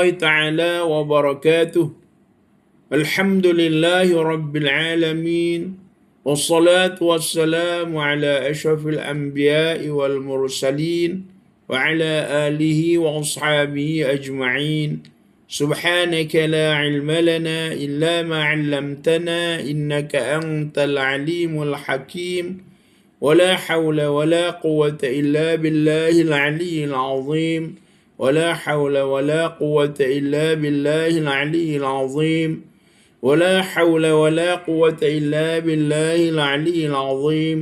warahmatullahi ta'ala wabarakatuh. Alhamdulillahi rabbil alamin. Wassalatu wassalamu ala ashrafil anbiya'i wal mursalin wa ala alihi wa ashabihi ajma'in. Subhanaka la ilma lana illa ma 'allamtana innaka antal alimul hakim. ولا حول ولا قوة إلا بالله العلي العظيم ولا حول ولا قوة إلا بالله العلي العظيم ولا حول ولا قوة إلا بالله العلي العظيم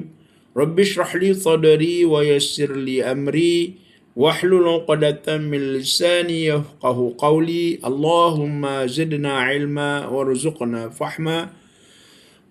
رب اشرح لي صدري ويسر لي أمري واحلل عقدة من لساني يفقه قولي اللهم زدنا علما وارزقنا فهما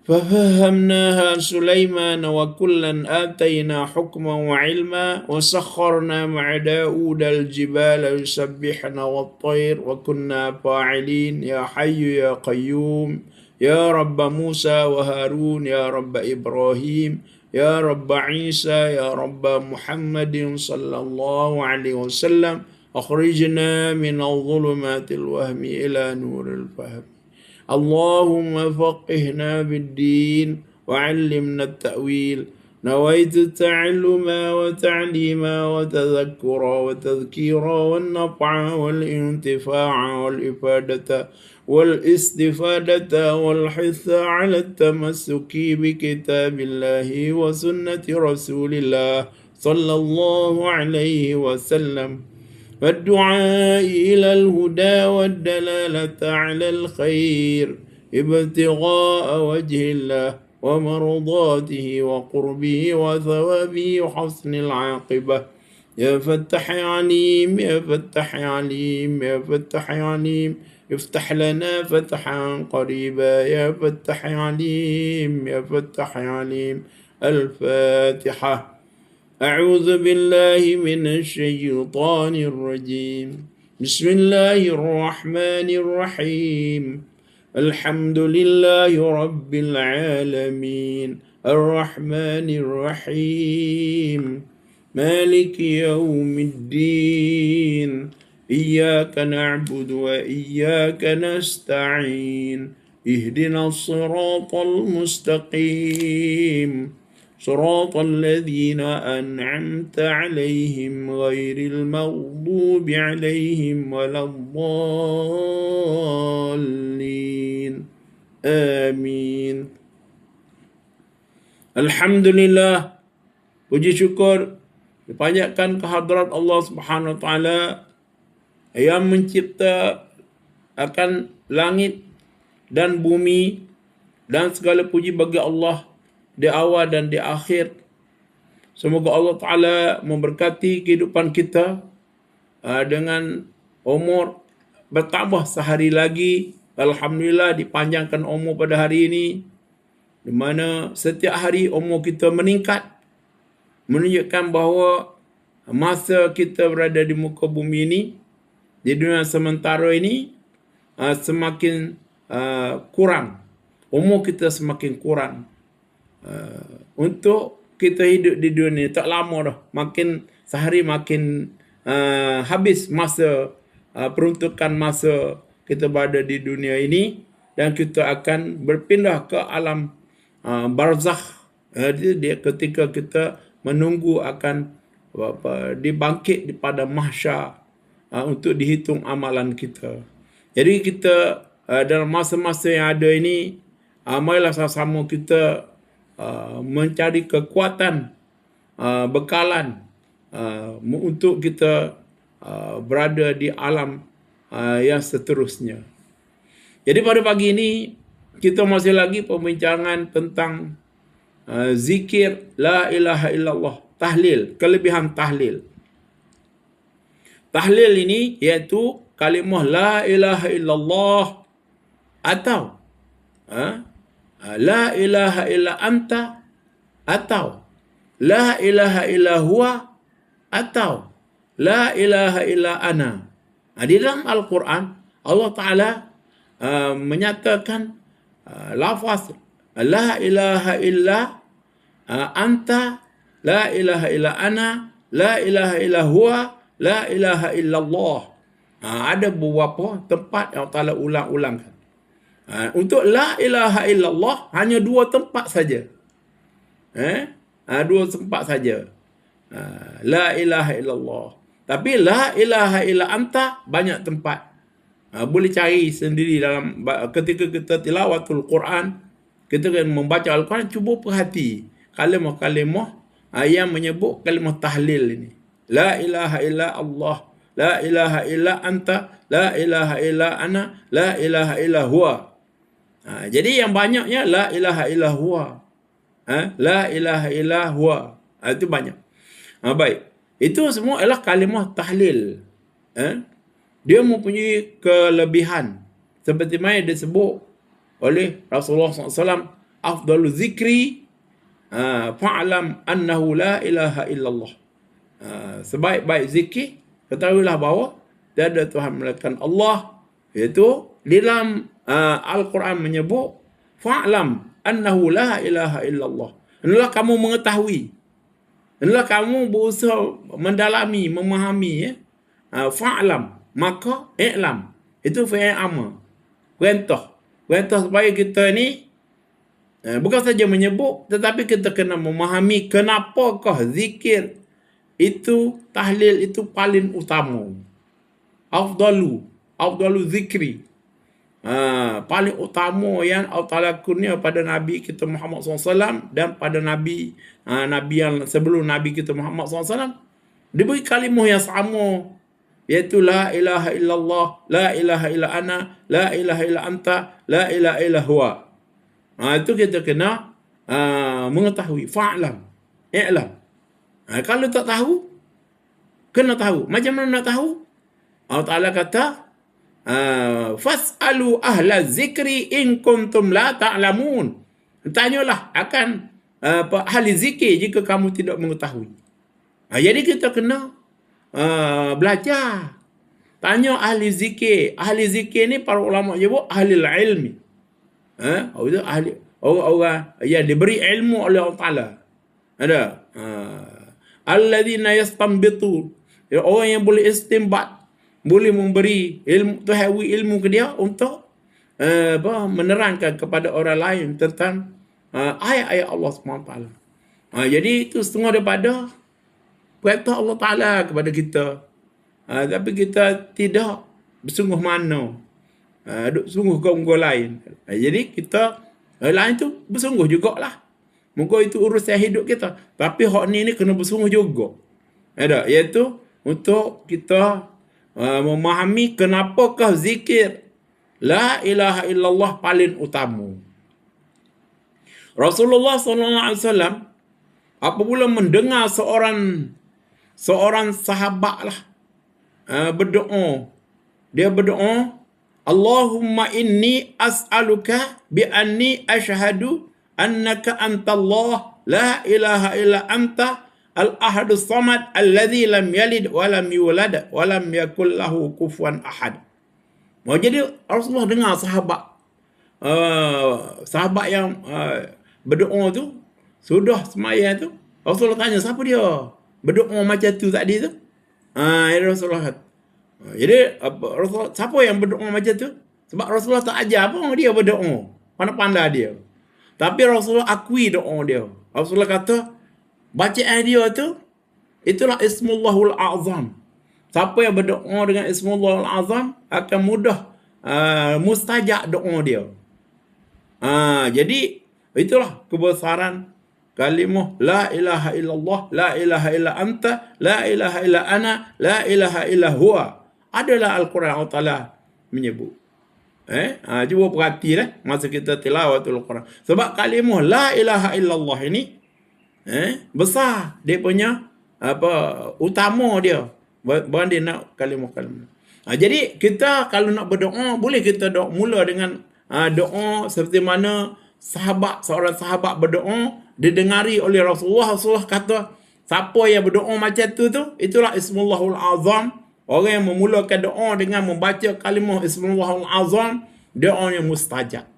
ففهمناها سليمان وكلا آتينا حكما وعلما وسخرنا مع داود الجبال يسبحن والطير وكنا فاعلين يا حي يا قيوم يا رب موسى وهارون يا رب إبراهيم يا رب عيسى يا رب محمد صلى الله عليه وسلم أخرجنا من الظلمات الوهم إلى نور الفهم اللهم فقهنا بالدين وعلمنا التأويل نويت التعلم وتعليما وتذكرا وتذكيرا والنفع والانتفاع والإفادة والاستفادة والحث على التمسك بكتاب الله وسنة رسول الله صلى الله عليه وسلم والدعاء إلى الهدى والدلالة على الخير ابتغاء وجه الله ومرضاته وقربه وثوابه وحسن العاقبة يا فتح يا عليم يا فتح يا عليم يا فتح يا عليم افتح لنا فتحا قريبا يا فتح يا عليم يا فتح يا عليم الفاتحة. أعوذ بالله من الشيطان الرجيم بسم الله الرحمن الرحيم الحمد لله رب العالمين الرحمن الرحيم مالك يوم الدين إياك نعبد وإياك نستعين اهدنا الصراط المستقيم صراط الذين أنعمت عليهم غير المغضوب عليهم ولا الضالين آمين. Alhamdulillah, puji syukur dipanjatkan kehadrat Allah Subhanahu wa taala yang mencipta akan langit dan bumi, dan segala puji bagi Allah di awal dan di akhir. Semoga Allah Ta'ala memberkati kehidupan kita dengan umur bertambah sehari lagi. Alhamdulillah dipanjangkan umur pada hari ini, di mana setiap hari umur kita meningkat, menunjukkan bahawa masa kita berada di muka bumi ini, di dunia sementara ini, semakin kurang. Umur kita semakin kurang. Untuk kita hidup di dunia tak lama dah, makin sehari makin habis masa, peruntukan masa kita berada di dunia ini, dan kita akan berpindah ke alam barzakh. Dia ketika kita menunggu akan dibangkit pada mahsyar untuk dihitung amalan kita. Jadi kita dalam masa-masa yang ada ini, marilah sama-sama kita mencari kekuatan, bekalan untuk kita berada di alam yang seterusnya. Jadi pada pagi ini kita masih lagi pembincangan tentang zikir la ilaha illallah, tahlil, kelebihan tahlil. Tahlil ini iaitu kalimah la ilaha illallah atau la ilaha illa anta, atau la ilaha illa huwa, atau la ilaha illa ana. Di dalam Al-Quran Allah Ta'ala menyatakan lafaz la ilaha illa anta, la ilaha illa ana, la ilaha illa huwa, la ilaha illallah. Ada beberapa tempat yang Allah Ta'ala ulang-ulangkan. Untuk la ilaha illallah hanya 2 tempat saja. Dua tempat saja. La ilaha illallah. Tapi la ilaha illa anta banyak tempat. Boleh cari sendiri dalam ketika kita tilawatul Quran, kita membaca Al-Quran, cuba perhati kalimah-kalimah yang menyebut kalimah tahlil ini. La ilaha illa Allah, la ilaha illa anta, la ilaha illa ana, la ilaha illa huwa. Jadi yang banyaknya la ilaha illa huwa. La ilaha illa huwa. Itu banyak. Baik. Itu semua adalah kalimah tahlil. Dia mempunyai kelebihan. Seperti mana disebut oleh Rasulullah SAW, afdalu zikri fa'alam annahu la ilaha illallah. Sebaik-baik zikir, ketahuilah bahawa tiada Tuhan melainkan Allah. Iaitu dalam Al-Quran menyebut fa'alam annahu la ilaha illallah. Hendaklah kamu mengetahui. Hendaklah kamu berusaha mendalami, memahami. Fa'alam, maka i'lam. Itu fi'il amr. Perintah supaya kita ni bukan saja menyebut, tetapi kita kena memahami kenapakah zikir itu, tahlil itu paling utama. Afdalu zikri. Paling utama yang Allah Ta'ala kurnia pada Nabi kita Muhammad SAW dan pada Nabi yang sebelum Nabi kita Muhammad SAW. Diberi kalimah yang sama, iaitu la ilaha illallah, la ilaha illa ana, la ilaha illa anta, la ilaha illa huwa. Itu kita kena mengetahui. Fa'lam, i'lam. Kalau tak tahu, kena tahu. Macam mana nak tahu? Allah Ta'ala kata, fas'alu ahla zikri in kuntum la ta'lamun. Tanyalah akan ahli zikir jika kamu tidak mengetahui. Jadi kita kena belajar. Tanya ahli zikir. Ahli zikir ni para ulama sebut ahli ilmi. Ahli orang yang diberi ilmu oleh Allah Ta'ala. Ada alladzina yastanbitu, orang yang boleh istinbat, boleh memberi ilmu, tuhawi ilmu ke dia untuk menerangkan kepada orang lain tentang ayat-ayat Allah SWT. Jadi itu setengah daripada perintah Allah Ta'ala kepada kita. Tapi kita tidak bersungguh mana. Sungguh ke muka lain. Jadi kita lain tu bersungguh jugalah. Muka itu urusan hidup kita. Tapi hak ni kena bersungguh juga. Iaitu untuk kita memahami kenapakah zikir la ilaha illallah paling utama. Rasulullah SAW apabila mendengar seorang sahabat lah berdoa, dia berdoa, Allahumma inni as'aluka bi anni ashhadu annaka antallah la ilaha illa anta al-ahadus samad alladhi lam yalid wa lam yulad wa lam yakul lahu kufuwan ahad. Jadi Rasulullah dengar sahabat yang berdoa tu, sudah semaya tu, Rasulullah tanya siapa dia berdoa macam tu tadi tu. Rasulullah. Jadi Rasulullah, siapa yang berdoa macam tu? Sebab Rasulullah tak ajar apa dia berdoa. Pandai-pandai dia. Tapi Rasulullah akui doa dia. Rasulullah kata, bacaan dia tu, itulah Ismullahul Azam. Siapa yang berdoa dengan Ismullahul Azam akan mudah mustajab doa dia. Jadi itulah kebesaran kalimah la ilaha illallah, la ilaha illa anta, la ilaha illa ana, la ilaha illa huwa. Adalah Al-Quran Allah Ta'ala menyebut. Cuba perhatilah masa kita tilawatul Quran. Sebab kalimah la ilaha illallah ini besar dia punya utama dia berbanding nak kalimah-kalimah. Jadi kita kalau nak berdoa, boleh kita doa mula dengan doa seperti mana seorang sahabat berdoa didengari oleh Rasulullah. Rasulullah kata, siapa yang berdoa macam tu itulah Ismullahul Azam. Orang yang memulakan doa dengan membaca kalimah Ismullahul Azam, doanya mustajab.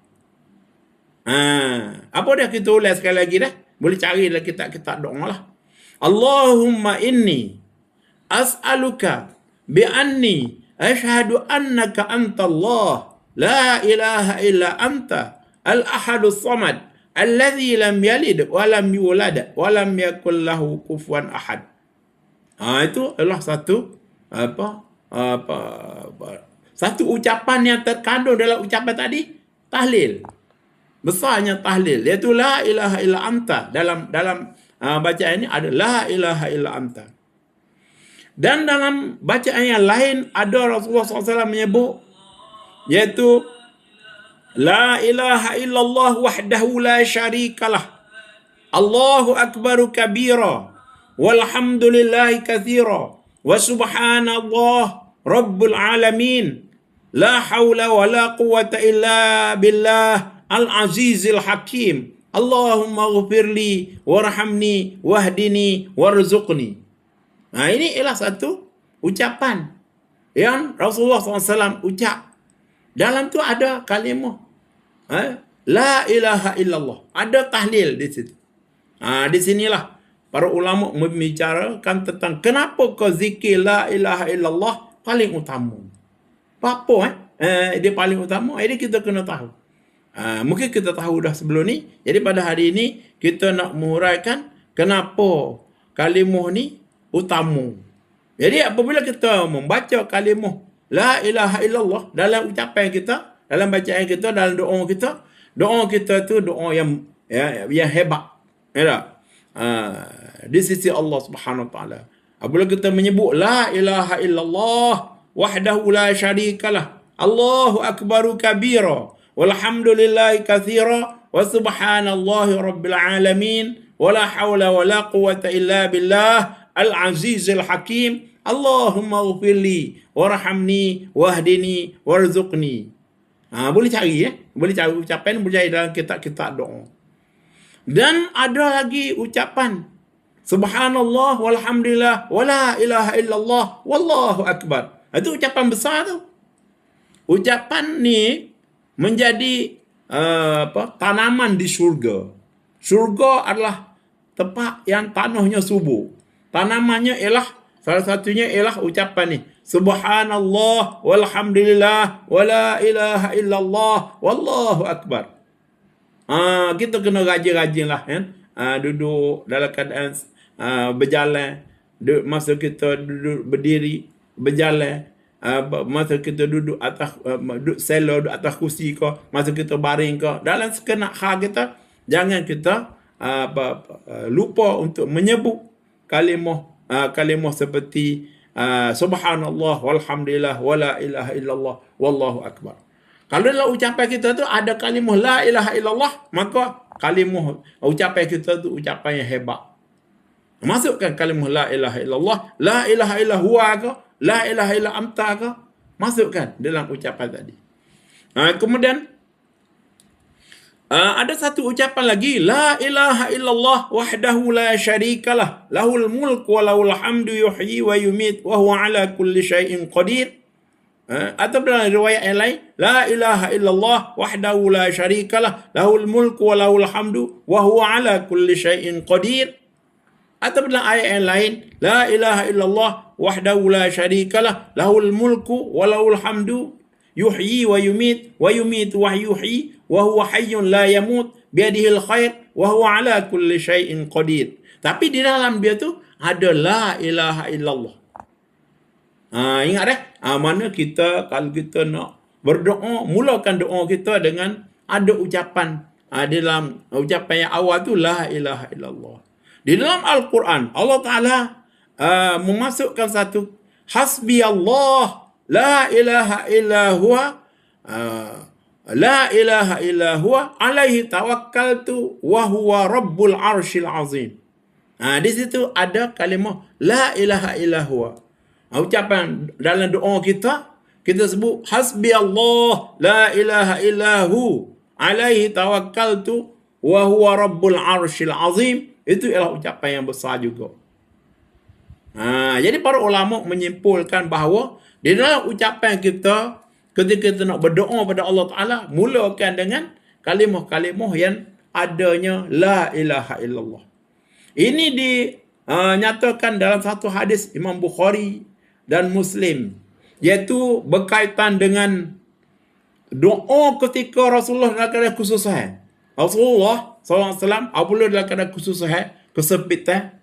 Apa dah kita ulas sekali lagi dah? Boleh cari dalam kitab-kitab doa lah. Allahumma inni as'aluka bi anni asyhadu annaka antallah la ilaha illa anta al-ahadus samad alladzi lam yalid wa lam yulad wa lam yakul lahu kufuwan ahad. Itu adalah satu satu ucapan yang terkandung dalam ucapan tadi, tahlil. Besarnya tahlil, iaitu la ilaha illa anta. Dalam bacaan ini ada la ilaha illa anta. Dan dalam bacaan yang lain ada Rasulullah SAW menyebut, iaitu la ilaha illallah wahdahu la syarikalah, Allahu akbaru kabira, walhamdulillahi kathira, wa subhanallah rabbul alamin, la hawla wa la quwata illa billah al-azizil hakim, Allahumma ghafirli warhamni wahdini warzuqni. Ini ialah satu ucapan yang Rasulullah SAW ucap. Dalam tu ada kalimah la ilaha illallah, ada tahlil di situ. Di sinilah para ulama membicarakan tentang kenapa kau zikir la ilaha illallah paling utama. Apa dia paling utama? Jadi kita kena tahu. Mungkin kita tahu dah sebelum ni. Jadi pada hari ini kita nak menguraikan kenapa kalimah ni utama. Jadi apabila kita membaca kalimah la ilaha illallah dalam ucapan kita, dalam bacaan kita, dalam doa kita tu doa yang hebat. Ya. Di sisi Allah Subhanahu wa taala. Apabila kita menyebut la ilaha illallah wahdahu la syarikalah, Allahu akbaru kabira, walhamdulillahi kathira, wa subhanallahi rabbil alamin, wala hawla wala quwata illa billah al-azizil hakim, Allahumma ghafirli warhamni wahdini warzuqni. Boleh cari boleh cari ucapan, boleh cari dalam kitab-kitab doa. Dan ada lagi ucapan subhanallah walhamdulillah wala ilaha illallah wallahu akbar. Itu ucapan besar tu. Ucapan ni menjadi tanaman di syurga. Syurga adalah tempat yang tanahnya subur. Tanamannya ialah, salah satunya ialah ucapan ni, subhanallah walhamdulillah wala ilaha illallah wallahu akbar. Kita kena rajin-rajin lah kan. Duduk dalam keadaan berjalan, masa kita duduk berdiri berjalan, masa kita duduk atas duduk sela, duduk atas kursi ke, masa kita baring ke, dalam sekenap hal kita jangan kita lupa untuk menyebut kalimah seperti subhanallah walhamdulillah wala ilaha illallah wallahu akbar. Kalau dalam ucapan kita tu ada kalimah la ilaha illallah, maka kalimah ucapan kita tu ucapan yang hebat. Masukkan kalimah la ilaha illallah, la ilaha illa huwa ke, la ilaha illa anta ke, masukkan dalam ucapan tadi. Kemudian ada satu ucapan lagi, la ilaha illallah wahdahu la syarikalah, lahul mulku wa lahul hamdu yuhyi wa yumit wa huwa ala kulli syai'in qadir. Atau dalam riwayat yang lain, la ilaha illallah wahdahu la syarikalah, lahul mulku wa lahul hamdu wa huwa ala kulli syai'in qadir. Atau dalam ayat yang lain, la ilaha illallah wahdahu la syarikalah, lahul mulku wa lahul hamdu yuhyi wa yumit wa yuhyi wa huwa hayyun la yamut biadihil khair wa huwa ala kulli syai'in qadir. Tapi di dalam dia tu ada la ilaha illallah. Ingat mana kita kalau kita nak berdoa, mulakan doa kita dengan ada ucapan dalam ucapan yang awal tu la ilaha illallah. Di dalam Al-Quran Allah Ta'ala memasukkan satu hasbi Allah la ilaha illa huwa la ilaha illa huwa alaihi tawakkaltu wa huwa rabbul arshil azim. Di situ ada kalimah la ilaha illa huwa. Ucapan dalam doa kita sebut hasbi Allah la ilaha illa hu alaihi tawakkaltu wa huwa rabbul arshil azim. Itu ialah ucapan yang besar juga. Jadi para ulama menyimpulkan bahawa di dalam ucapan kita ketika kita nak berdoa pada Allah Ta'ala, mulakan dengan kalimah-kalimah yang adanya la ilaha illallah. Ini dinyatakan dalam satu hadis Imam Bukhari dan Muslim. iaitu berkaitan dengan doa ketika Rasulullah dalam keadaan kesusahan. Rasulullah SAW apabila dalam keadaan kesusahan, kesempitan,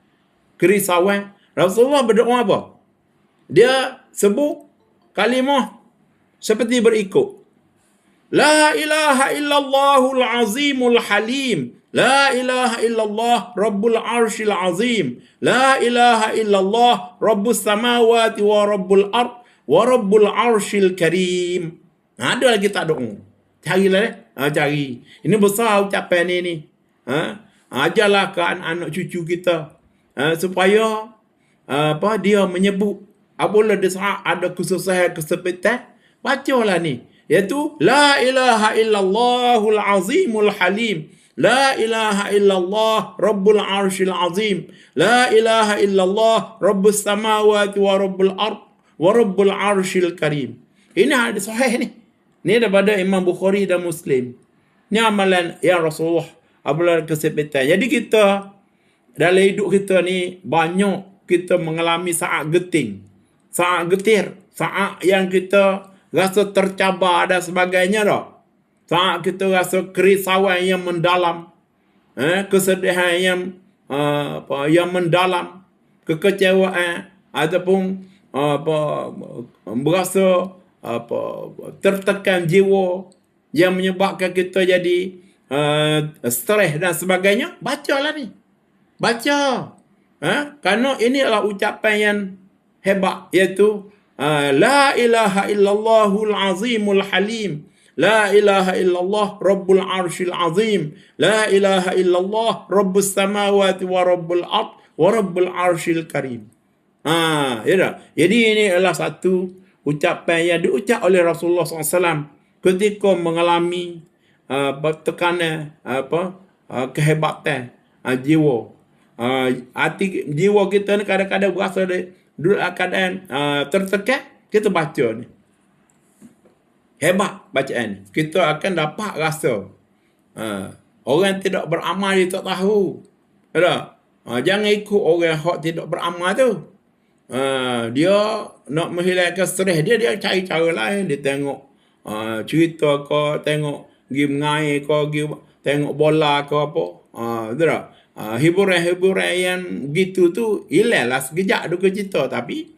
kerisauan, Rasulullah berdoa apa? Dia sebut kalimah seperti berikut. La ilaha illallahul azimul halim. La ilaha illallah rabbul arshil azim. La ilaha illallah rabbus samawati wa rabbul ard wa rabbul arshil karim. Ada lagi tak doa? Carilah cari. Ini besar ucapan ni. Ajarlah ke anak cucu kita supaya dia menyebut apabila di saat ada kesusahan, kesempitan, bacalah ni. Iaitu la ilaha illallahul azimul halim. La ilaha illallah rabbul arshil azim. La ilaha illallah rabbus samawati wa rabbul ard wa rabbul arshil karim. Ini hadis sahih ni. Ini daripada Imam Bukhari dan Muslim. Ini amalan yang Rasulullah apabila kesempitan. Jadi kita dalam hidup kita ni banyak kita mengalami saat geting, saat getir, saat yang kita rasa tercabar dan sebagainya tak? Saat kita rasa kerisauan yang mendalam, kesedihan yang mendalam, kekecewaan ataupun berasa tertekan jiwa yang menyebabkan kita jadi stres dan sebagainya, bacalah ni. Baca. Kerana ini adalah ucapan yang hebat, iaitu la ilaha illallahul azimul halim. La ilaha illallah rabbul arshil azim. La ilaha illallah rabbus samawati wa rabbul ard wa rabbul arshil karim. Ya tak? Jadi ini adalah satu ucapan yang diucap oleh Rasulullah SAW ketika mengalami tekanan kehebatan jiwa. Hati jiwa kita ni kadang-kadang berasa duduk keadaan tertekan, kita baca ni. Hebat bacaan ni. Kita akan dapat rasa. Orang tidak beramal dia tak tahu. Tak? Jangan ikut orang yang tidak beramal tu. Dia nak menghilangkan stres dia cari cara lain. Dia tengok cerita ke, tengok pergi mengair ke, pergi tengok bola ke apa. Tak? Hiburan-hiburan yang gitu tu hilanglah sekejap duka cita, tapi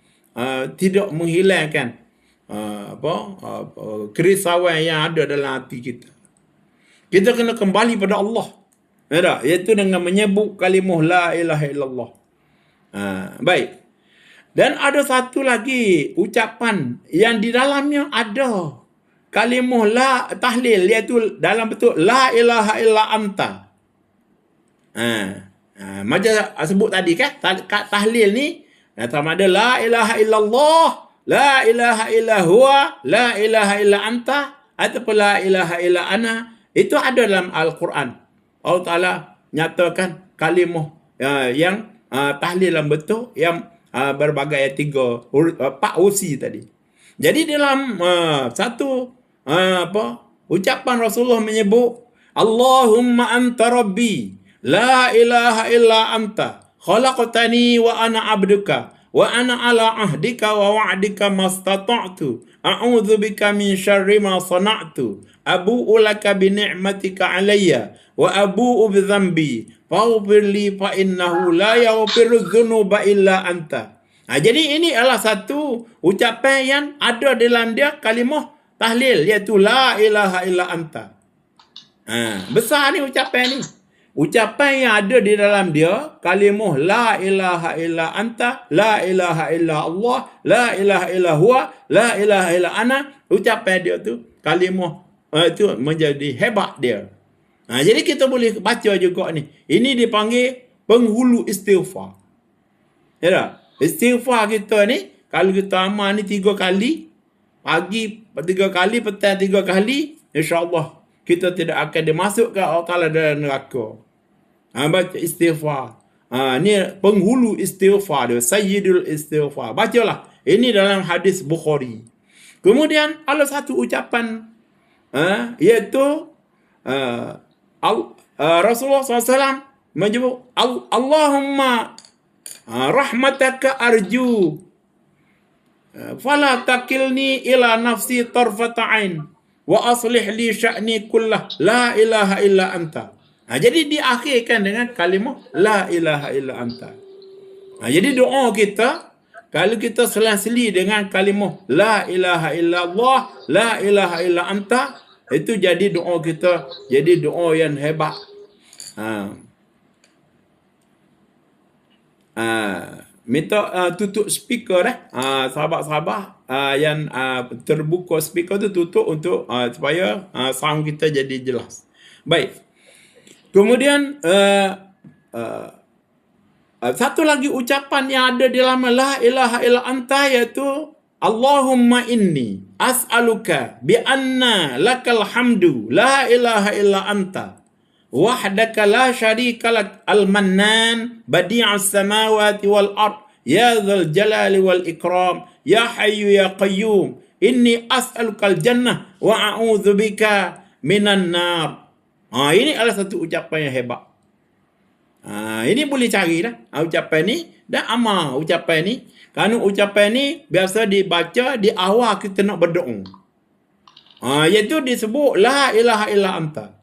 tidak menghilangkan kerisauan yang ada dalam hati kita. Kita kena kembali pada Allah. Tak? Iaitu dengan menyebut kalimah la ilaha illallah. Baik. Dan ada satu lagi ucapan yang di dalamnya ada kalimah la tahlil, iaitu dalam bentuk la ilaha illa anta. Macam sebut tadi kan, tahlil ni sama ada la ilaha illallah, la ilaha illa huwa, la ilaha illa anta, ataupun la ilaha illa ana. Itu ada dalam Al-Quran. Allah Ta'ala nyatakan kalimah yang tahlil dalam bentuk yang berbagai empat usi tadi. Jadi dalam satu ucapan Rasulullah menyebut Allahumma anta rabbi la ilaha illa anta khalaqtani wa ana abduka wa ana ala ahdika wa wa'dika mastata'tu a'udzu bika min syarri ma sana'tu abu'u laka bi ni'matika alayya wa abu'u bi dhanbi faghfir li fa innahu la yaghfiru dzunuba illa anta. Jadi ini adalah satu ucapan yang ada dalam dia kalimah tahlil, iaitu la ilaha illa anta. Besar ni ucapan ni. Ucapan yang ada di dalam dia kalimah la ilaha illa anta, la ilaha illa Allah, la ilaha illa huwa, la ilaha illa ana. Ucapan dia tu kalimah itu menjadi hebat dia. Jadi kita boleh baca juga ni. Ini dipanggil penghulu istighfar. Ya tak? Istighfar kita ni, kalau kita amal ni 3 kali, pagi 3 kali, petang 3 kali, insya-Allah kita tidak akan dimasukkan Allah Ta'ala dalam neraka. Baca istighfar. Ni penghulu istighfar dia, sayyidul istighfar. Bacalah. Ini dalam hadis Bukhari. Kemudian ada satu ucapan iaitu Rasulullah SAW menyebut Allahumma rahmataka arju Fala takilni ila nafsi tarfata ain wa aslih li sya'ni kullah la ilaha illa anta. Jadi diakhirkan dengan kalimah la ilaha illa anta. Jadi doa kita, kalau kita selang-seli dengan kalimah la ilaha illallah, la ilaha illa anta, itu jadi doa kita, jadi doa yang hebat. Ha. Minta tutup speaker sahabat-sahabat yang terbuka speaker tu tutup untuk supaya sound kita jadi jelas. Baik. Kemudian satu lagi ucapan yang ada di dalam la ilaha illa anta, iaitu Allahumma inni as'aluka bi anna lakal hamdu la ilaha illa anta wahdaka la syarika lak al-mannan badi'as samawati wal ard ya dzal jalali wal ikram ya hayyu ya qayyum inni as'aluka al-jannah wa a'udzu bika minan nar. Ini adalah satu ucapan yang hebat. Ini boleh cari dah ucapan ni dan amal ucapan ni. Kerana ucapan ni biasa dibaca di awal kita nak berdoa. Iaitu disebut la ilaha illa anta.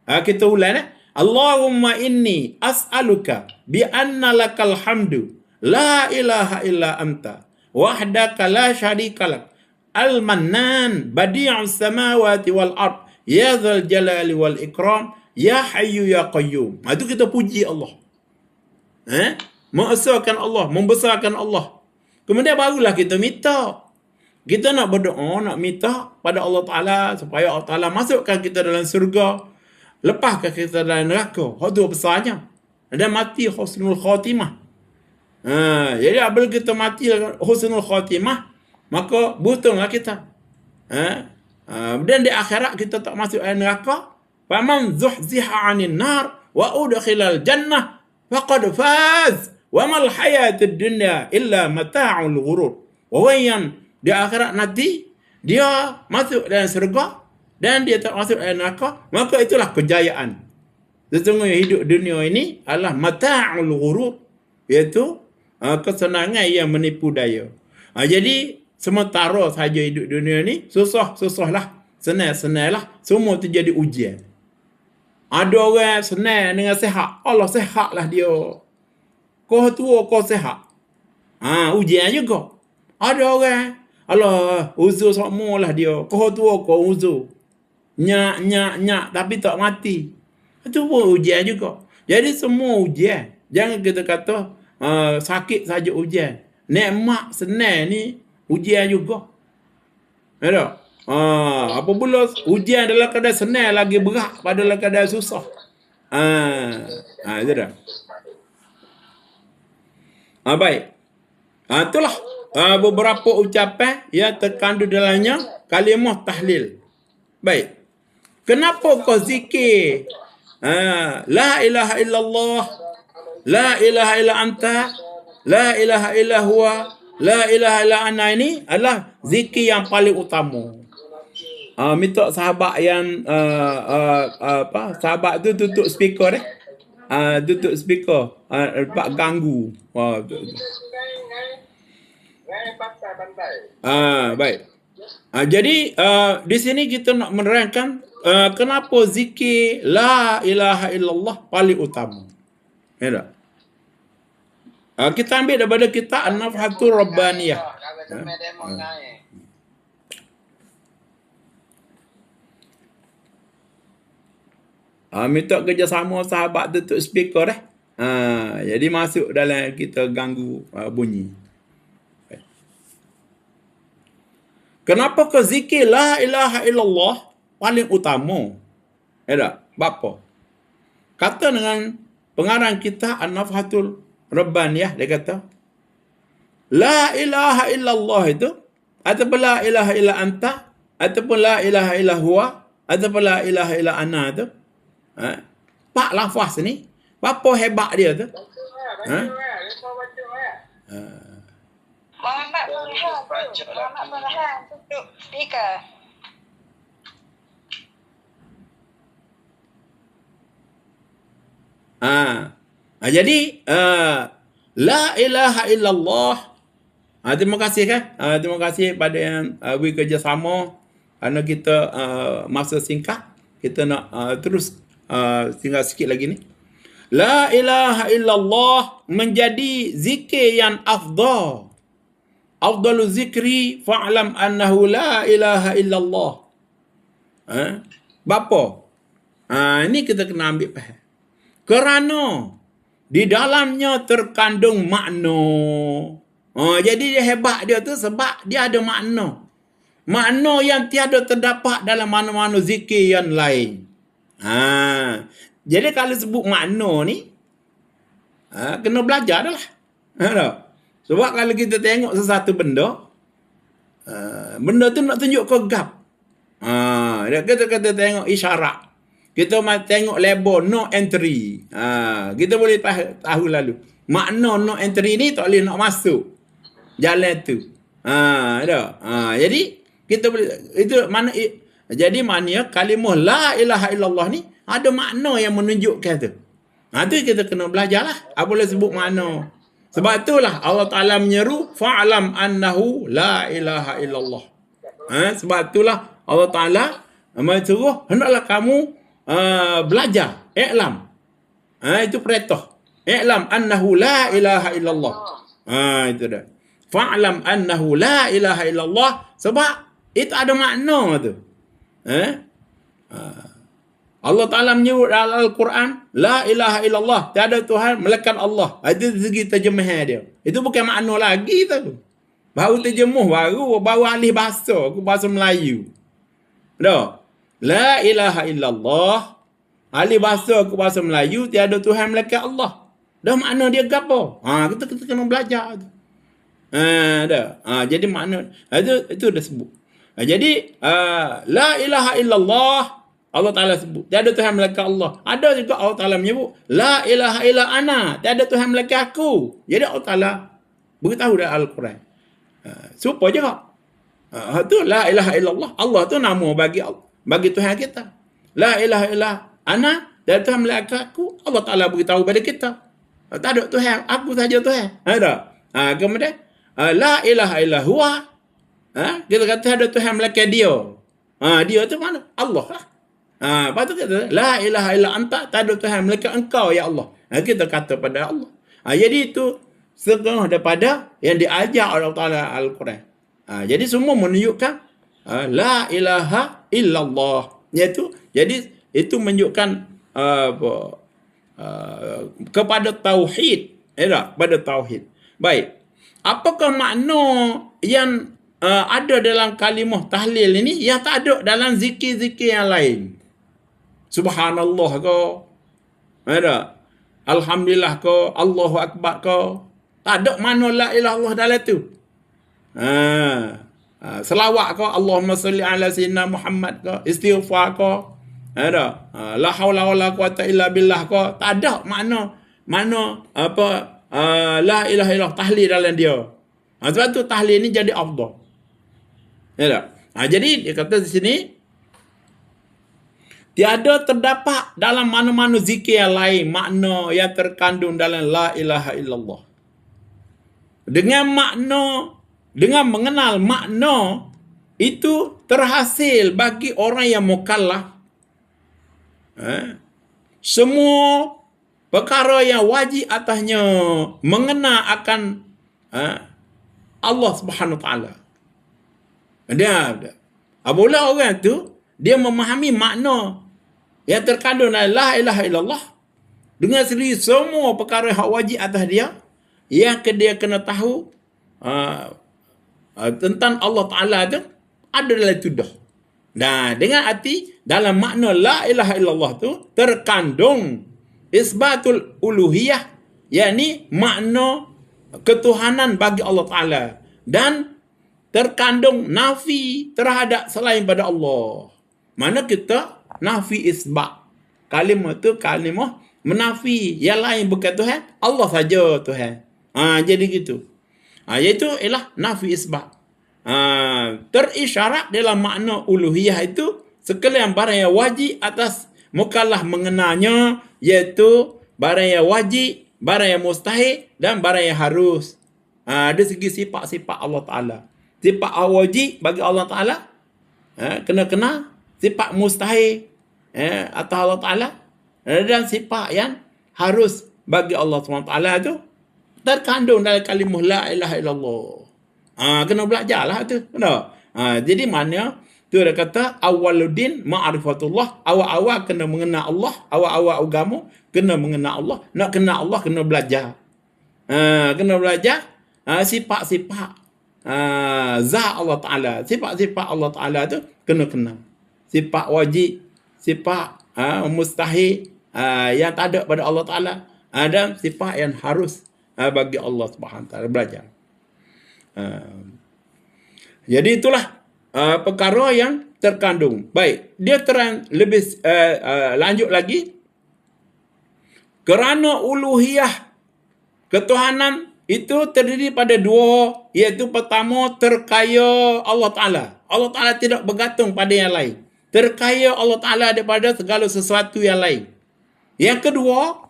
Kita ulang Allahumma inni as'aluka bi anna lakal hamdu la ilaha illa anta wahdaka la syarika lak al-mannan badi'us samawati wal ard ya dzal jalali wal ikram ya hayyu ya qayyum. Itu kita puji Allah. Mengesahkan Allah, membesarkan Allah. Kemudian barulah kita minta. Kita nak berdoa, nak minta pada Allah Ta'ala supaya Allah Ta'ala masukkan kita dalam surga, lepaskan kita dalam neraka. Itu besarnya. Dan mati husnul khatimah. Jadi apabila kita mati husnul khatimah, maka beruntunglah kita. Dan di akhirat kita tak masuk dalam neraka. Faman zuhziha 'anil nar wa udkhilal jannah faqad faz. Wa mal hayatud dunya illa mata'ul ghurur. Orang yang di akhirat nanti dia masuk dalam syurga dan dia tak masuk dalam neraka, maka itulah kejayaan. Sesungguhnya hidup dunia ini adalah mata'ul ghurur, iaitu kesenangan yang menipu daya. Jadi sementara saja hidup dunia ni susah-susahlah, senang-senanglah, semua tu jadi ujian. Ada orang senang dengan sihat, Allah sihatlah dia. Kau tua, kau sihat. Ujian juga. Ada orang, Allah, uzur semualah dia. Kau tua, kau uzur. Nyak, tapi tak mati. Itu pun ujian juga. Jadi semua ujian. Jangan kita kata, sakit saja ujian. Nikmat senang ni, ujian juga. Ada? Apabila ujian dalam keadaan senang lagi berat pada dalam keadaan susah. Itu dah. Baik. Itulah beberapa ucapan yang terkandung dalamnya kalimah tahlil. Baik. Kenapa kau zikir la ilaha illallah, la ilaha illa anta, la ilaha illa huwa, la ilaha illa ana, ini adalah zikir yang paling utama. Minta sahabat yang sahabat tu tutup speaker tutup speaker, pak ganggu. Baik. Jadi di sini kita nak menerangkan kenapa zikir la ilaha illallah paling utama. Ya tak? Kita ambil daripada kitab An-Nafhatul Rabbaniyah. Minta kerjasama sahabat tutup speaker jadi masuk dalam kita ganggu bunyi. Kenapa ke zikir la ilaha illallah paling utama? Ya tak? Bapa? Kata dengan pengarang kita An-Nafhatul Rabbaniyah, dia kata la ilaha illallah itu ataupun la ilaha illa anta ataupun la ilaha illa huwa ataupun la ilaha illa ana tu, pak lafaz ni apa hebat dia tu? Muhammad Farhan tutup speaker. Jadi la ilaha illallah Terima kasih kan. Terima kasih pada yang beri kerjasama. Kerana kita masa singkat, kita nak terus tinggal sikit lagi ni. La ilaha illallah menjadi zikir yang afdal. Afdalu zikri fa'lam annahu la ilaha illallah. Bapa? Ini kita kena ambil faham. Kerana di dalamnya terkandung makna. Jadi dia hebat dia tu sebab dia ada makna. Makna yang tiada terdapat dalam mana-mana zikir yang lain. Jadi kalau sebut makna ni, kena belajar dah lah. Sebab kalau kita tengok sesuatu benda, benda tu nak tunjuk ke gap. Kita tengok isyarat. Kita tengok label no entry. Kita boleh tahu lalu. Makna no entry ni tak boleh nak masuk jalan tu. Jadi kita boleh itu mana jadi maknanya kalimah la ilaha illallah ni ada makna yang menunjukkan tu. Tu kita kena belajarlah. Apa boleh sebut makna. Sebab itulah Allah Taala menyeru fa'lam annahu la ilaha illallah. Sebab itulah Allah Taala menyeru hendaklah kamu belajar, i'lam. Itu perintah. I'lam annahu la ilaha illallah. Itu dah. Fa'lam annahu la ilaha illallah sebab itu ada makna tu. Allah Ta'ala menyebut dalam Al-Quran, la ilaha illallah, tiada Tuhan melainkan Allah. Itu segi terjemahan dia. Itu bukan makna lagi tu. Baru terjemuh, baru alih bahasa Melayu. Dah. La ilaha illallah, alih bahasa ke bahasa Melayu, tiada Tuhan melainkan Allah. Dah makna dia gapo? Kita kena belajar tu. Jadi makna itu dah sebut. Jadi la ilaha illallah Allah Ta'ala sebut tiada Tuhan melainkan Allah. Ada juga Allah Ta'ala menyebut la ilaha illa ana, tiada Tuhan melainkan aku. Jadi Allah Ta'ala beritahu dalam Al-Quran. Supaya juga tu la ilaha illallah, Allah tu nama bagi Tuhan kita. La ilaha illa ana, tiada Tuhan melainkan aku. Allah Ta'ala beritahu pada kita tak ada Tuhan, aku saja Tuhan. Ada. Kemudian la ilaha illa huwa, kita kata ada Tuhan melainkan dia. Dia tu mana? Allah lah. Lepas tu kata la ilaha illa anta, tak ada Tuhan melainkan engkau ya Allah. Kita kata pada Allah. Jadi itu setengah daripada yang diajar Allah Ta'ala Al-Quran. Jadi semua menunjukkan la ilaha illallah. Jadi itu menunjukkan kepada tauhid. Pada tauhid. Baik. Apakah makna yang ada dalam kalimah tahlil ini yang tak ada dalam zikir-zikir yang lain? Subhanallah ke? Alhamdulillah ke? Allahu Akbar ke? Tak ada mana la ilaha illallah dalam tu. Selawat ke? Allahumma salli ala sayyidina Muhammad ke? Istighfar ke? La haula wala quwata illa billah ke? Tak ada makna apa la ilaha illallah tahlil dalam dia. Sebab tu tahlil ni jadi afdal. Jadi dia kata di sini tiada terdapat dalam mana-mana zikir yang lain makna yang terkandung dalam la ilaha illallah. Dengan mengenal makna itu terhasil bagi orang yang mukallaf. Semua perkara yang wajib atasnya mengenal akan Allah Subhanahu Wa Taala. Apabila orang tu dia memahami makna yang terkandung dalam la ilaha illallah dengan sendiri semua perkara yang wajib atas dia yang dia kena tahu tentang Allah Ta'ala tu ada dalam itu dah. Nah, dengan arti dalam makna la ilaha illallah tu terkandung isbatul uluhiyah, yakni makna ketuhanan bagi Allah Ta'ala, dan terkandung nafi terhadap selain pada Allah. Mana kita nafi isbat. Kalimah tu kalimah menafi yang lain bukan Tuhan, Allah saja Tuhan. Jadi gitu. Iaitu ialah nafi isbat. Terisyarat dalam makna uluhiyah itu sekalian barang yang wajib atas mukallaf mengenalnya, iaitu barang yang wajib, barang yang mustahil dan barang yang harus. Dari segi sifat-sifat Allah Ta'ala. Sifat wajib bagi Allah Ta'ala, kena-kena. Sifat mustahil atas Allah Ta'ala. Dan sifat yang harus bagi Allah SWT tu terkandung dalam kalimah la ilaha illallah. Kena belajarlah tu. Kena. Jadi mana tu dia kata awwaluddin ma'rifatullah. Awal-awal kena mengenal Allah. Awal-awal agama kena mengenal Allah. Nak kenal Allah kena belajar. Kena belajar sifat-sifat zat Allah Ta'ala. Sifat-sifat Allah Ta'ala tu kena kenal. Sifat wajib, sifat mustahil yang tak ada pada Allah Ta'ala, dan sifat yang harus bagi Allah Subhanahu Wa Ta'ala. Belajar. Jadi itulah perkara yang terkandung. Baik, dia terang lebih lanjut lagi. Kerana uluhiyah, ketuhanan itu terdiri pada dua, iaitu pertama terkaya Allah Ta'ala. Allah Ta'ala tidak bergantung pada yang lain. Terkaya Allah Ta'ala daripada segala sesuatu yang lain. Yang kedua,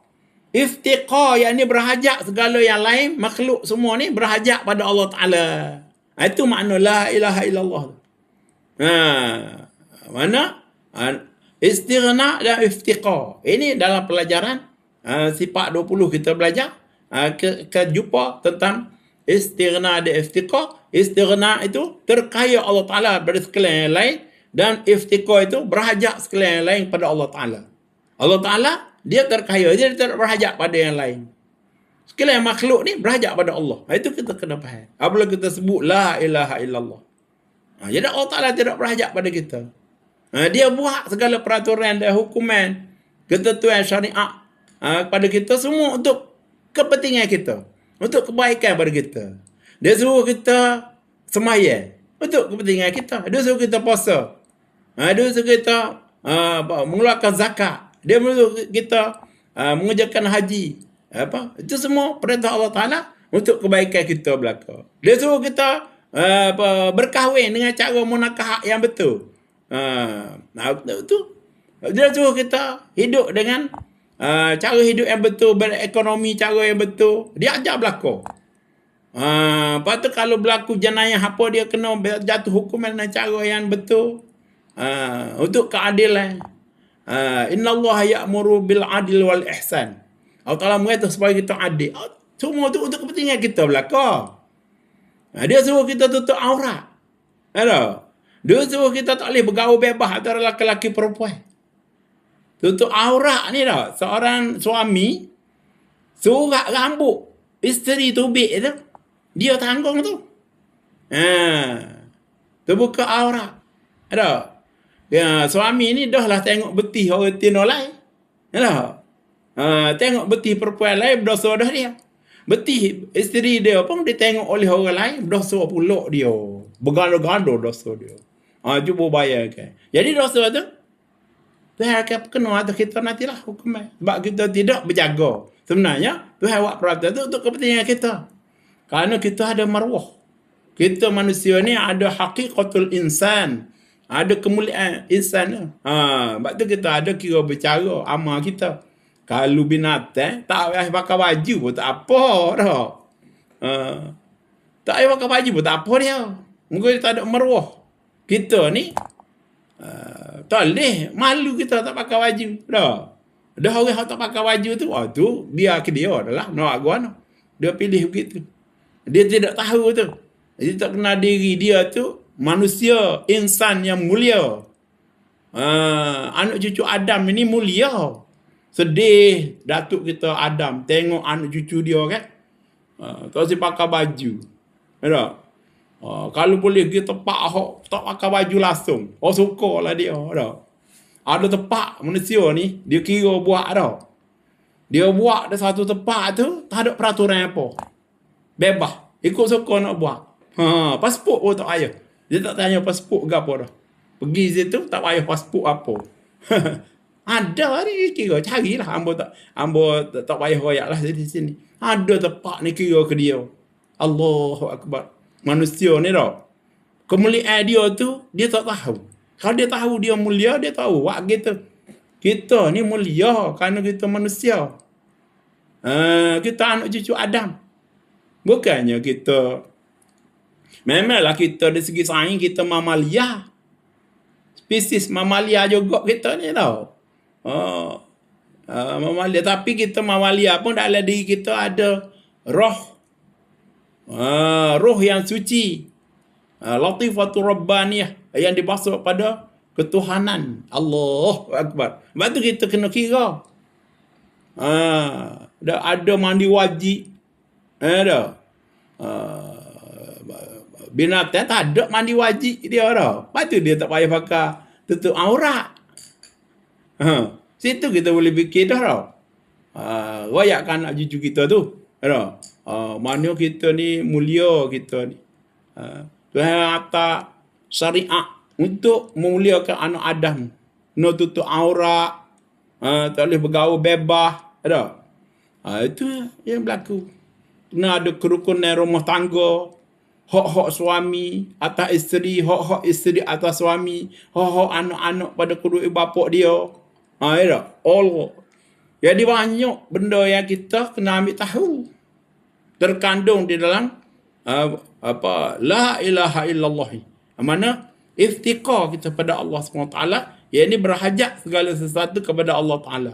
iftiqar, yang ni berhajat segala yang lain, makhluk semua ni berhajat pada Allah Ta'ala. Itu makna la ilaha illallah. Mana? Istighna dan iftiqar. Ini dalam pelajaran sifat 20 kita belajar. Kita jumpa tentang istighna dan iftiqar. Istighna itu terkaya Allah Ta'ala pada sekalian yang lain. Dan iftiqar itu berhajat sekalian yang lain pada Allah Ta'ala. Allah Ta'ala dia terkaya, dia tidak berhajat pada yang lain. Sekalian makhluk ni berhajat pada Allah. Itu kita kena faham. Apabila kita sebut la ilaha illallah. Jadi Allah Ta'ala tidak berhajat pada kita. Dia buat segala peraturan dan hukuman, ketentuan syariat pada kita semua untuk kepentingan kita, untuk kebaikan pada kita. Dia suruh kita sembahyang untuk kepentingan kita. Dia suruh kita puasa. Dia suruh kita mengeluarkan zakat. Dia suruh kita mengerjakan haji. Itu semua perintah Allah Ta'ala untuk kebaikan kita belaka. Dia suruh kita berkahwin dengan cara munakahah yang betul. Itu. Dia suruh kita hidup dengan cara hidup yang betul, berekonomi cara yang betul. Dia ajar belaka. Lepas tu kalau berlaku jenayah apa, dia kena jatuh hukuman dengan cara yang betul. Untuk keadilan. Innallaha ya'muru bil adil wal ihsan. Allah Ta'ala mengatakan supaya kita adil. Semua tu untuk kepentingan kita belaka. Dia suruh kita tutup aurat. Dia suruh kita tak boleh bergaul bebas antara lelaki perempuan. Tutup aurat ni dah. Seorang suami surat rambut isteri tubik tu, dia tanggung tu. Terbuka aurat. Suami ni dah lah tengok betih orang tino lain. Tengok betih perempuan lain, berdosa dah dia. Betih isteri dia pun dia tengok oleh orang lain, berdosa pula dia. Berganda-ganda dosa dia. Cuba bayangkan. Jadi dosa tu, Tuhan akan kena atas kita nantilah hukuman. Sebab kita tidak berjaga. Sebenarnya, Tuhan buat peraturan tu untuk kepentingan kita. Kerana kita ada maruah. Kita manusia ni ada hakikatul insan. Ada kemuliaan insan. Sebab tu kita ada kira bercara amal kita. Kalau binatang tak payah pakai baju pun tak apa dah. Tak payah pakai baju pun tak apa dia. Mungkin dia tak ada maruah. Kita ni tak boleh. Malu kita tak pakai baju dah. Dah orang yang tak pakai baju tu, tu biar ke dia adalah nak guana. Dia pilih begitu. Dia tidak tahu tu. Dia tak kenal diri dia tu manusia, insan yang mulia. Anak cucu Adam ini mulia. Sedih datuk kita Adam tengok anak cucu dia kan. Tak si pakai baju. Ada. Kalau boleh kita tepak tak pakai baju langsung. Sukalah dia. Ada tepak manusia ni dia kira buat dah. Dia buat ada satu tepak tu tak ada peraturan apa. Bebas. Ikut suka nak buat. Pasport pun tak payah. Dia tak tanya pasport ke apa dah. Pergi situ tak payah pasport apa. Ada ni kira carilah ambo tak payah royak lah di sini. Ada tempat ni kira ke dia. Allahu akbar. Manusia ni dah. Kemuliaan dia tu dia tak tahu. Kalau dia tahu dia mulia, dia tahu wak kita ni mulia kerana kita manusia. Kita anak cucu Adam. Bukannya kita, memanglah kita dari segi sains kita mamalia. Spesies mamalia juga kita ni tau. Mamalia. Tapi kita mamalia pun dalam diri kita ada roh. Roh yang suci. Latifatul Rabbaniyah. Yang dibasuh pada ketuhanan. Allahu Akbar. Sebab tu kita kena kira. Ada mandi wajib. Ada. Binatang tak ada mandi wajib dia dah. Lepas tu dia tak payah pakai tutup aurat. Situ kita boleh fikir dah tau. Royakkan anak cucu kita tu. Mana kita ni mulia kita ni. Tuhan atas syariat untuk memuliakan anak Adam. No tutup aurat. Tak boleh bergaul bebas. Itu yang berlaku. Kena ada kerukunan rumah tangga. Hak-hak suami atas isteri, hak-hak isteri atas suami, hak-hak anak-anak pada kedua ibu bapa dia. Ya, all. Jadi banyak benda yang kita kena ambil tahu. Terkandung di dalam la ilaha illallah. Mana iftiqar kita pada Allah SWT, yang ini berhajat segala sesuatu kepada Allah Taala.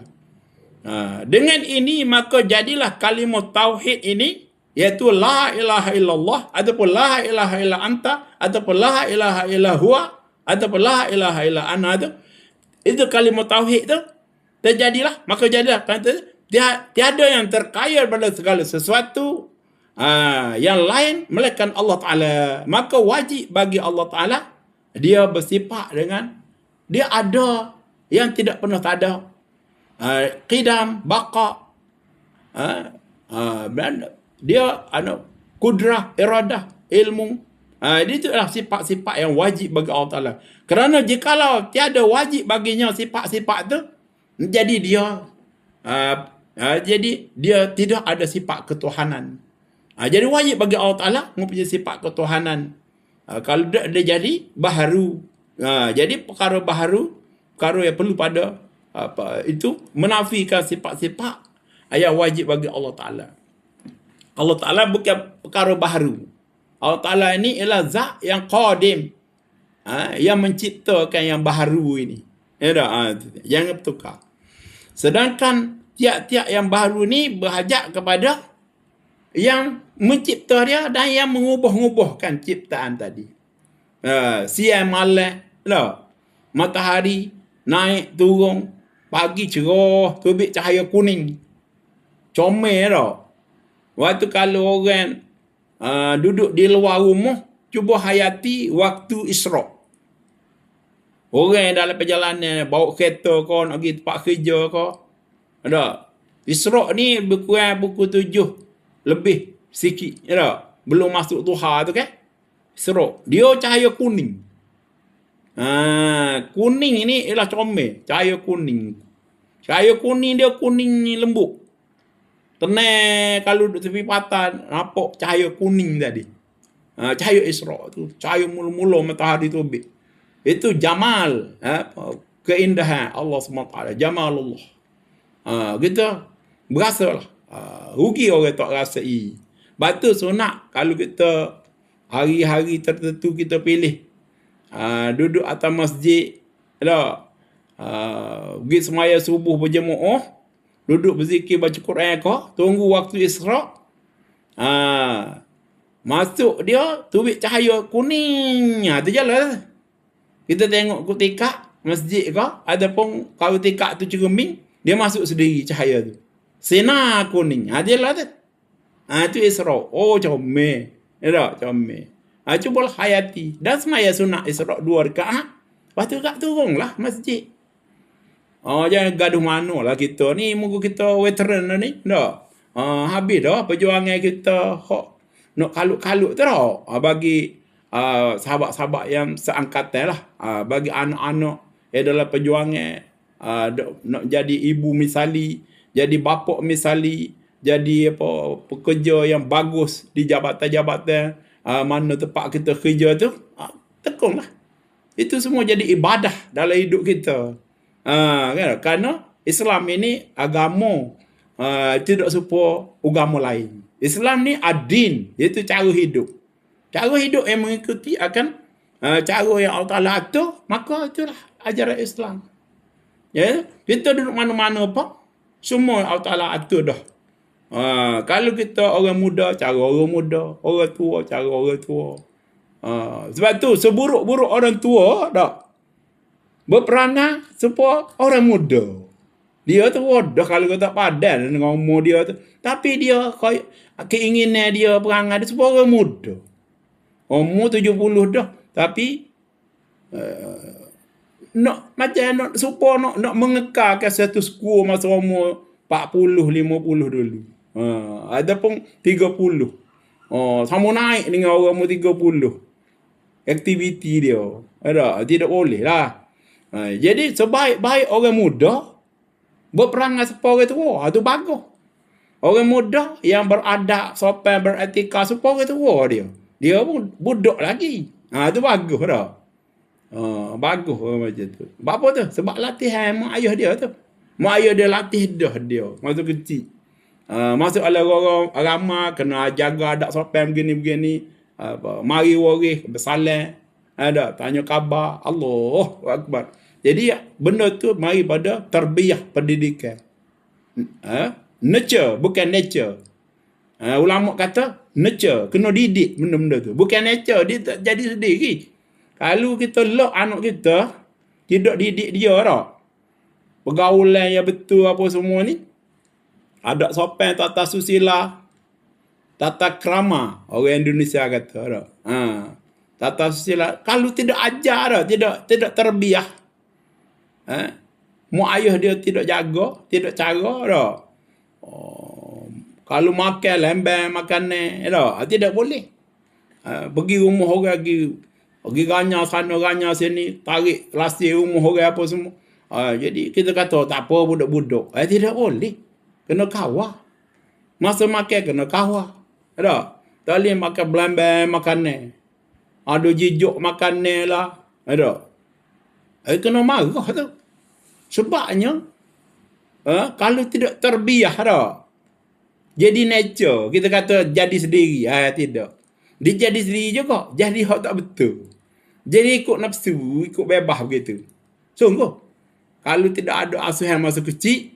Dengan ini maka jadilah kalimah tauhid ini, iaitu la ilaha illallah, ataupun la ilaha illa anta, ataupun la ilaha illa huwa, ataupun la ilaha illa ana tu. Itu kalimah tauhid tu terjadilah, maka jadilah kata tiada yang terkaya pada segala sesuatu yang lain melainkan Allah Taala. Maka wajib bagi Allah Taala dia bersifat dengan dia ada yang tidak pernah tak ada. Qidam, baqa, dia kudrah, iradah, ilmu. Dia itulah sifat-sifat yang wajib bagi Allah Ta'ala. Kerana jikalau tiada wajib baginya sifat-sifat tu, jadi dia tidak ada sifat ketuhanan. Jadi wajib bagi Allah Ta'ala mempunyai sifat ketuhanan. Kalau dia jadi baharu. Jadi perkara baharu, perkara yang perlu pada itu menafikan sifat-sifat yang wajib bagi Allah Ta'ala. Allah Ta'ala bukan perkara baharu. Allah Ta'ala ini ialah zat yang qadim. Yang menciptakan yang baharu ini. Jangan bertukar. Sedangkan tiap-tiap yang baharu ni berhajat kepada yang mencipta dia dan yang mengubah-ubahkan ciptaan tadi. Siang malam, matahari naik turun, pagi cerah, terbit cahaya kuning. Comel tau. Waktu kalau orang duduk di luar rumah, cuba hayati waktu Isra'. Orang yang dalam perjalanan, bawa kereta kau nak pergi tempat kerja kau. Isra' ni berkurang pukul 7 lebih sikit. Belum masuk duha tu kan. Isra'. Dia cahaya kuning. Kuning ni ialah comel. Cahaya kuning. Cahaya kuning dia kuning lembut. Tenang kalau duduk tepi patan, nampak cahaya kuning tadi. Cahaya Isra' tu. Cahaya mula-mula matahari terbit. Itu jamal. Keindahan Allah SWT. Jamalullah. Kita berasalah. Rugi orang tak rasai. Batu sunat kalau kita hari-hari tertentu kita pilih. Duduk atas masjid. Pergi semaya subuh berjemaah. Duduk berzikir baca Quran kau, tunggu waktu Isra'. Masuk dia terbit cahaya kuning. Tu jalan. Kita tengok tikak masjid kau, ataupun kalau tikak tu cermin, dia masuk sendiri cahaya tu. Sinar kuning. Dia lah tu. Tu Isra'. Oh, comel. Comel. Cubalah hayati. Dan semaya sunat Isra' 2 rakaat. Lepas tu kat turunlah masjid. Jangan gaduh mana lah kita ni. Muka kita veteran dah ni. Habis dah perjuangan kita. Nak kalut-kalut tu dah. Bagi sahabat-sahabat yang seangkatan lah. Bagi anak-anak yang dalam perjuangan. Nak jadi ibu misali. Jadi bapa misali. Jadi pekerja yang bagus di jabatan-jabatan. Mana tempat kita kerja tu. Tekun lah. Itu semua jadi ibadah dalam hidup kita. Kerana Islam ini agama tidak serupa agama lain. Islam ni ad-din, iaitu cara hidup. Cara hidup yang mengikuti akan cara yang Allah Ta'ala atur, maka itulah ajaran Islam. Ya, kita duduk mana-mana apa, semua Allah Ta'ala atur dah. Kalau kita orang muda, cara orang muda, orang tua, cara orang tua. Sebab tu seburuk-buruk orang tua dah berperangai supaya orang muda. Dia tu bodoh kalau kau tak padan dengan umur dia tu. Tapi dia keinginan dia perangai dia supaya orang muda. Umur 70 dah. Tapi nak supaya nak mengekalkan satu skor masa umur 40, 50 dulu. Ataupun 30. Sama naik dengan orang umur 30. Aktiviti dia. Tidak boleh lah. Jadi sebaik-baik orang muda berperangai supaya orang tua. Itu bagus. Orang muda yang beradab, sopan, beretika supaya orang tua dia. Dia pun budak lagi. Itu bagus dah. Bagus macam tu. Sebab apa tu? Sebab latihan mak ayah dia tu. Mak ayah dia latih dah dia masa kecil. Masuk orang ramai kena jaga adab sopan begini-begini. Mari waris, bersalam. Tanya khabar. Allahu Akbar. Jadi benda tu mari pada tarbiyah pendidikan. Nurture, bukan nature. Ulama kata nurture, kena didik benda-benda tu. Bukan nature, dia tak jadi sendiri. Kalau kita lock anak kita, tidak didik dia dah. Pergaulan yang betul apa semua ni. Adab sopan, tata susila, tata krama. Orang Indonesia kata dah. Tata susila. Kalau tidak ajar dah, tidak terbiah. Mak ayah dia tidak jaga, tidak cara dah. Kalau makan lembang makanan dah, tidak boleh. Pergi rumah orang pergi ganya sana ganya sini, tarik lasir rumah orang apa semua. Jadi kita kata tak apa budak-budak. Tidak boleh. Kena kawal. Masa makan kena kawal. Tak boleh makan belambang makanan. Ada jijuk makanan lah. Kena marah tu. Sebabnya kalau tidak terbiah dah. Jadi nature. Kita kata jadi sendiri. Tidak. Dia jadi sendiri juga. Jadi hak tak betul. Jadi ikut nafsu, ikut bebas begitu. Sungguh. Kalau tidak ada asuhan masa kecil,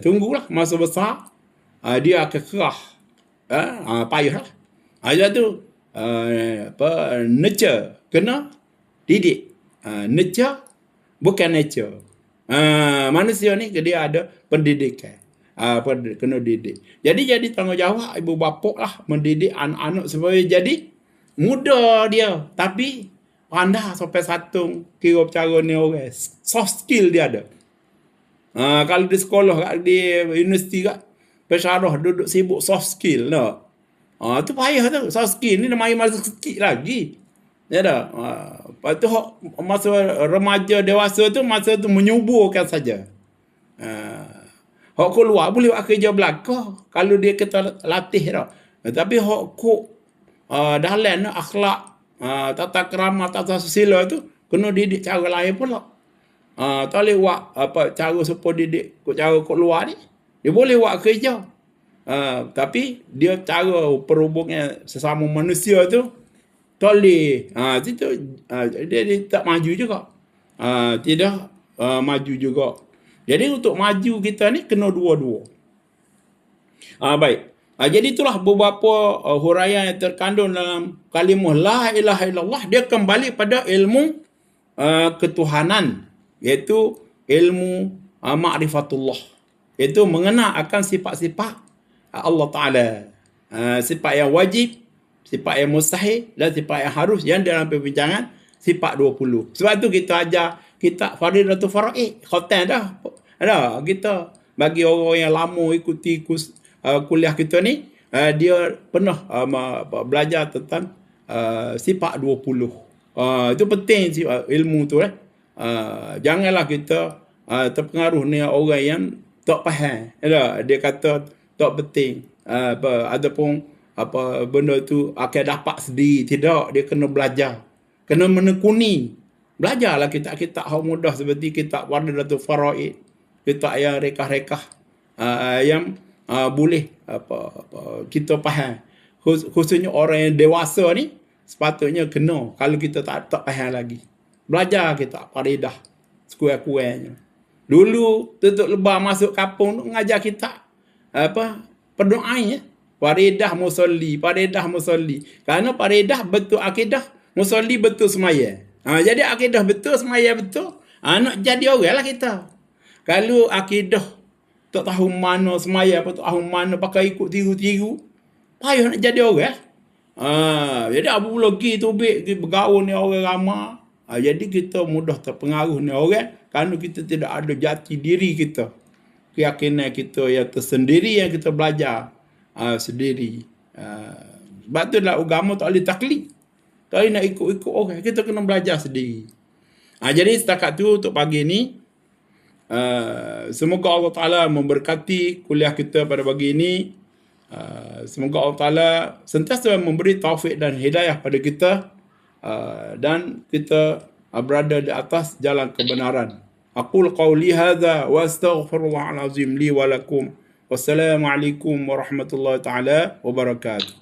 tunggulah masa besar, dia akan kerah. Payahlah. Sebab tu, nurture. Kena didik. Nurture bukan nature. Manusia ni dia ada pendidikan. Kena didik. Jadi tanggungjawab ibu bapa lah mendidik anak-anak supaya jadi muda dia. Tapi pandai sampai satu kira cara ni orang. Soft skill dia ada. Kalau di sekolah, di universiti kat, pesyarah duduk sibuk soft skill. Tu payah tu. Soft skill ni main masa kecil lagi. Ya dah. Lepas tu masa remaja dewasa tu, masa tu menyuburkan saja. Hak keluar boleh buat kerja belakang kalau dia kata latih dah. Tapi hak kok dalam akhlak, tata krama, tata susila tu kena didik cara lain pula. Tak boleh buat cara supaya didik cara kok luar ni. Dia boleh buat kerja. Tapi dia cara perhubungan sesama manusia tu tak boleh. Dia tak maju juga. Tidak maju juga. Jadi untuk maju kita ni kena dua-dua. Baik. Jadi itulah beberapa huraian yang terkandung dalam kalimah la ilaha illallah. Dia kembali pada ilmu ketuhanan, iaitu ilmu ma'rifatullah. Itu mengenal akan sifat-sifat Allah Ta'ala. Sifat yang wajib, sifat yang mustahil dan sifat yang harus, yang dalam perbincangan sifat 20. Sebab tu kita ajar kita Faridatul Faraid, khotan dah. Kita bagi orang yang lama ikuti kuliah kita ni, dia pernah belajar tentang sifat 20. Itu penting ilmu tu. Janganlah kita terpengaruh dengan orang yang tak faham. Dia kata tak penting. Ataupun benda tu akan dapat sendiri. Tidak, dia kena belajar. Kena menekuni. Belajarlah kitab-kitab hak mudah seperti kitab Faridatul Faraid. Kitab yang rekah-rekah. Yang boleh kita faham. Khususnya orang yang dewasa ni sepatutnya kena kalau kita tak faham lagi. Belajar kita faedah sekurang-kurangnya. Dulu tutup lebar masuk kampung tu ngajar kita perdoaan ya. Faedah musolli. Kerana faedah betul akidah, musolli betul semaya. Jadi akidah betul, semaya betul. Nak jadi orang lah kita. Kalau akidah tak tahu mana semaya, tak tahu mana pakai ikut tiru-tiru, payah nak jadi orang. Jadi apa pula pergi tubik, bergaul ni orang ramai. Jadi kita mudah terpengaruh ni orang kerana kita tidak ada jati diri kita. Keyakinan kita yang tersendiri yang kita belajar sendiri. Sebab tu dalam agama tak boleh taklid. Tak boleh nak ikut-ikut orang. Kita kena belajar sendiri. Jadi setakat tu untuk pagi ni, semoga Allah Ta'ala memberkati kuliah kita pada pagi ini. Semoga Allah Ta'ala sentiasa memberi taufik dan hidayah pada kita, dan kita berada di atas jalan kebenaran. Aqul qawli hadha wa astaghfirullahal azim li wa lakum. Wassalamualaikum warahmatullahi taala wabarakatuh.